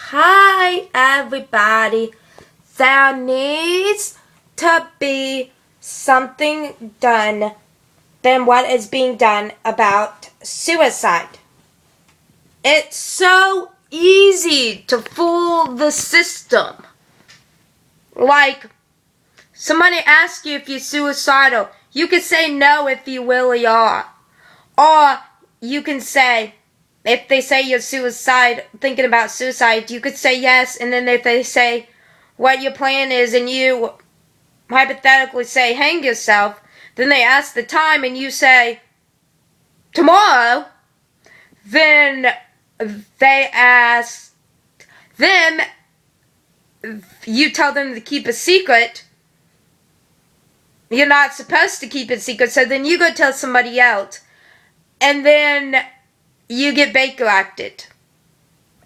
Hi, everybody. There needs to be something done than what is being done about suicide. It's so easy to fool the system. Like, somebody asks you if you're suicidal. You can say no if you really are. Or you can say, if they say you're thinking about suicide, you could say yes, and then if they say what your plan is and you hypothetically say hang yourself, then they ask the time and you say tomorrow, then they ask them, you tell them to keep a secret. You're not supposed to keep it secret, so then you go tell somebody else, and then you get Baker acted.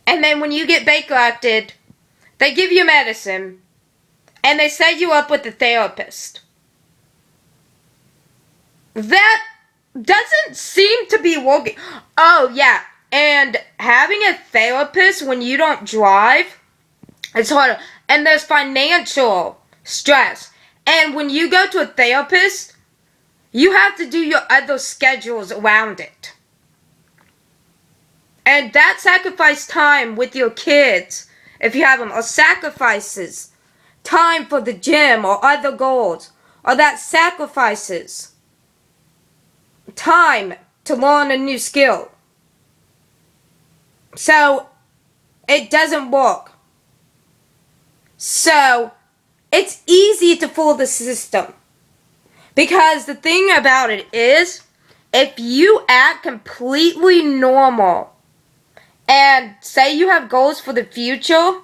And then when you get Baker acted, they give you medicine, and they set you up with a therapist. That doesn't seem to be working. Oh, yeah, and having a therapist when you don't drive, it's harder. And there's financial stress. And when you go to a therapist, you have to do your other schedules around it. And that sacrifices time with your kids, if you have them, or sacrifices time for the gym or other goals, or that sacrifices time to learn a new skill. So, it doesn't work. So, it's easy to fool the system. Because the thing about it is, if you act completely normal, and say you have goals for the future,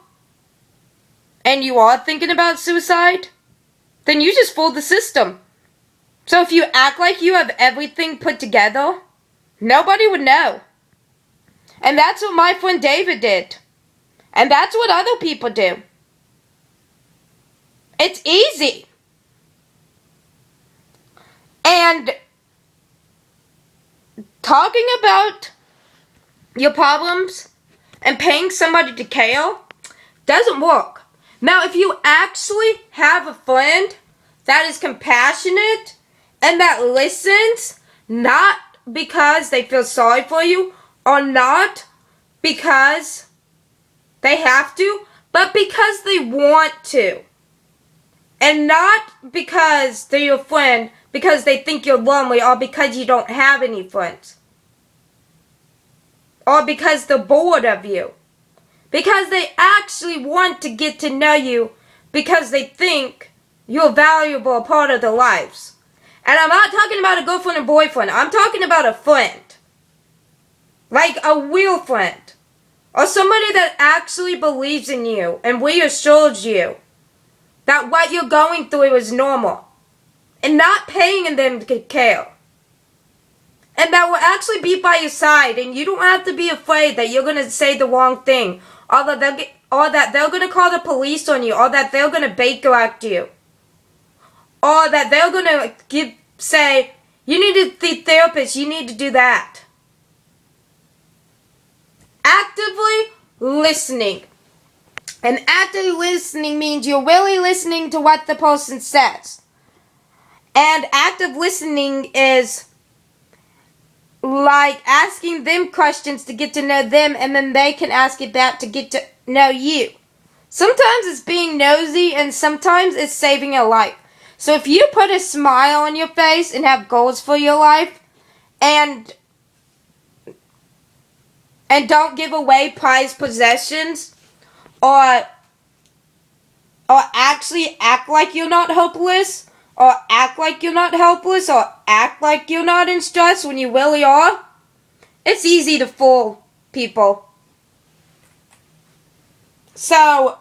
and you are thinking about suicide, then you just fool the system. So if you act like you have everything put together, nobody would know. And that's what my friend David did. And that's what other people do. It's easy. And talking about your problems and paying somebody to care doesn't work. Now, if you actually have a friend that is compassionate and that listens, not because they feel sorry for you or not because they have to, but because they want to. And not because they're your friend, because they think you're lonely or because you don't have any friends. Or because they're bored of you. Because they actually want to get to know you because they think you're a valuable part of their lives. And I'm not talking about a girlfriend and boyfriend. I'm talking about a friend. Like a real friend. Or somebody that actually believes in you and reassures you that what you're going through is normal. And not paying them to care. And that will actually be by your side. And you don't have to be afraid that you're going to say the wrong thing. Or that they're going to call the police on you. Or that they're going to Baker act you. Or that they're going to say, you need to see a therapist. You need to do that. Actively listening. And actively listening means you're really listening to what the person says. And active listening is like asking them questions to get to know them, and then they can ask it back to get to know you. Sometimes it's being nosy, and sometimes it's saving a life. So if you put a smile on your face and have goals for your life, and don't give away prized possessions, or actually act like you're not hopeless, or act like you're not helpless, or act like you're not in stress when you really are, it's easy to fool people. So,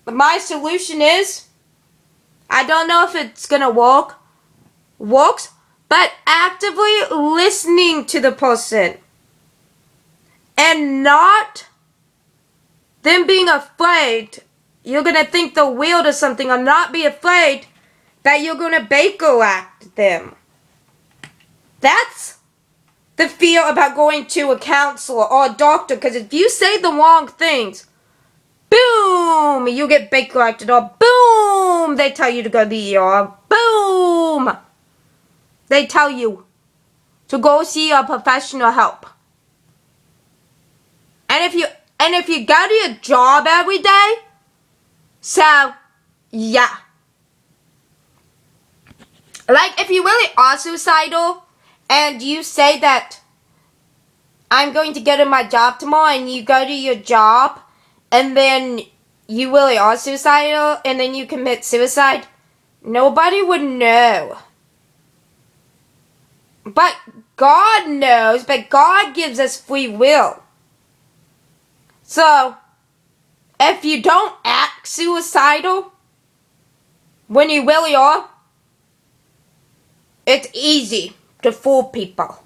my solution is, I don't know if it's gonna works, but actively listening to the person. And not them being afraid you're gonna think they're weird or something, or not be afraid that you're gonna Baker act them. That's the fear about going to a counselor or a doctor, because if you say the wrong things, boom, you get bankrupted, or boom, they tell you to go to the ER, boom, they tell you to go see a professional help. And if you go to your job every day, so yeah. Like if you really are suicidal and you say that I'm going to go to my job tomorrow, and you go to your job and then you really are suicidal and then you commit suicide, nobody would know. But God knows, but God gives us free will. So, if you don't act suicidal when you really are, it's easy to fool people.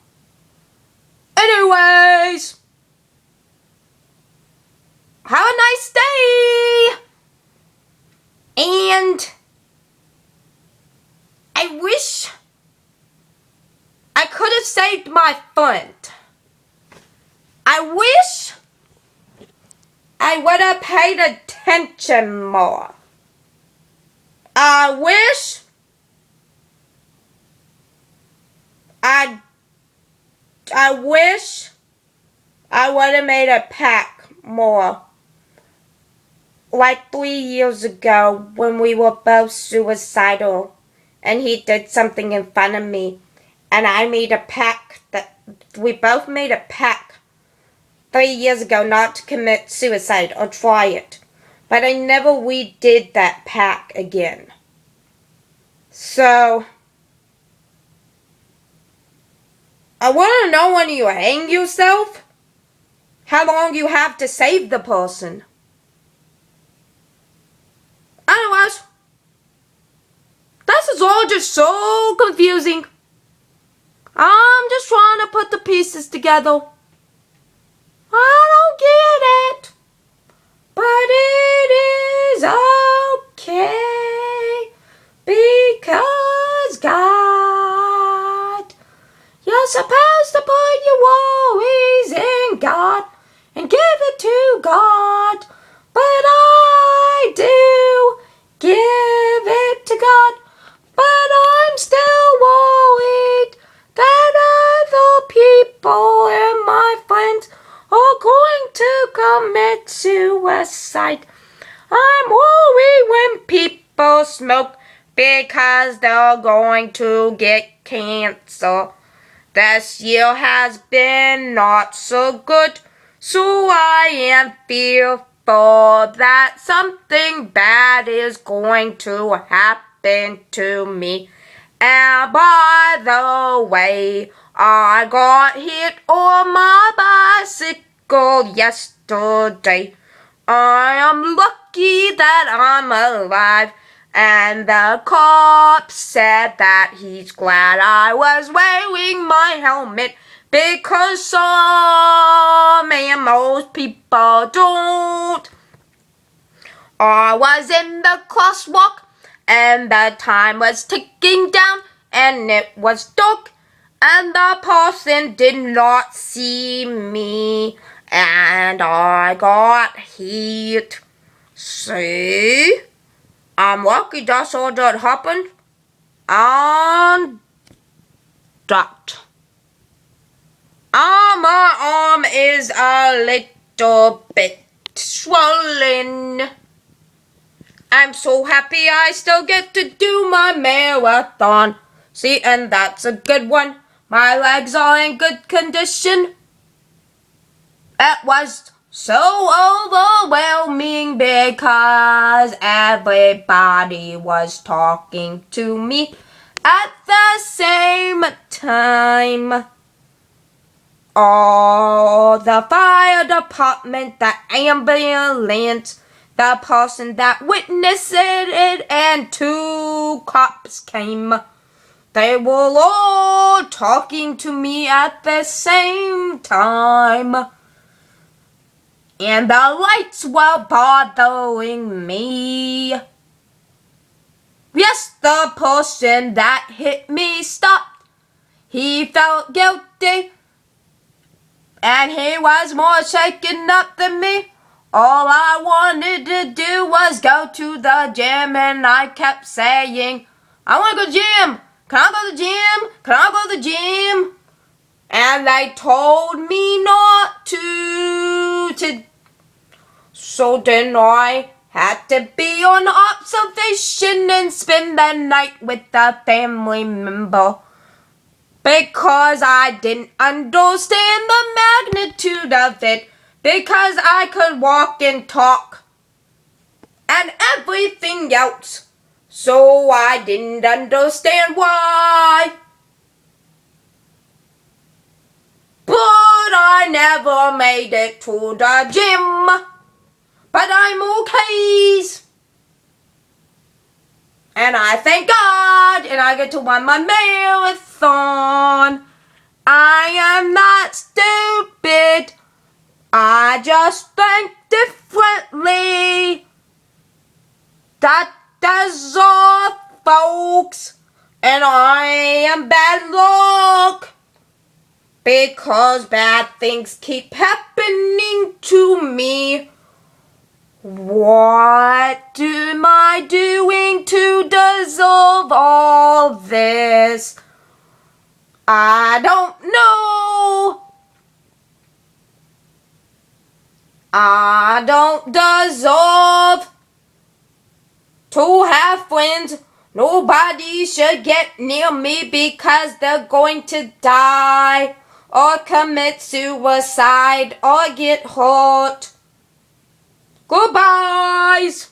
Anyways, have a nice day. And I wish I could have saved my friend. I wish I would have paid attention more. I wish I would have made a pack more. Like 3 years ago when we were both suicidal and he did something in front of me, and I made a pact that we both made a pact 3 years ago not to commit suicide or try it. But I never redid that pact again. So I want to know, when you hang yourself, how long you have to save the person. Anyways, this is all just so confusing. I'm just trying to put the pieces together. I don't get it, but it is okay, because God, you're supposed to put your worries in God and give it to God, but I do give it to God, but I'm still worried that other people and my friends are going to commit suicide. I'm worried when people smoke because they're going to get cancer. This year has been not so good, so I am fearful that something bad is going to happen to me. And by the way, I got hit on my bicycle yesterday. I am lucky that I'm alive. And the cop said that he's glad I was wearing my helmet, because some and most people don't. I was in the crosswalk and the time was ticking down and it was dark and the person did not see me and I got hit. See? I'm lucky that's all that happened. And that. My arm is a little bit swollen. I'm so happy I still get to do my marathon. See, and that's a good one. My legs are in good condition. It was so overwhelming because everybody was talking to me at the same time. Oh, the fire department, the ambulance, the person that witnessed it, and 2 cops came. They were all talking to me at the same time. And the lights were bothering me. Yes, the person that hit me stopped. He felt guilty and he was more shaken up than me. All I wanted to do was go to the gym, and I kept saying, I want to go to the gym. Can I go to the gym? Can I go to the gym? And they told me not to. So then I had to be on observation and spend the night with a family member. Because I didn't understand the magnitude of it. Because I could walk and talk. And everything else. So I didn't understand why. But I never made it to the gym. But I'm okay. And I thank God. And I get to run my marathon. I am not stupid. I just think differently. That is all, folks. And I am bad luck. Because bad things keep happening to me. What am I doing to deserve all this? I don't know. I don't deserve to have friends. Nobody should get near me because they're going to die or commit suicide or get hurt. Goodbyes.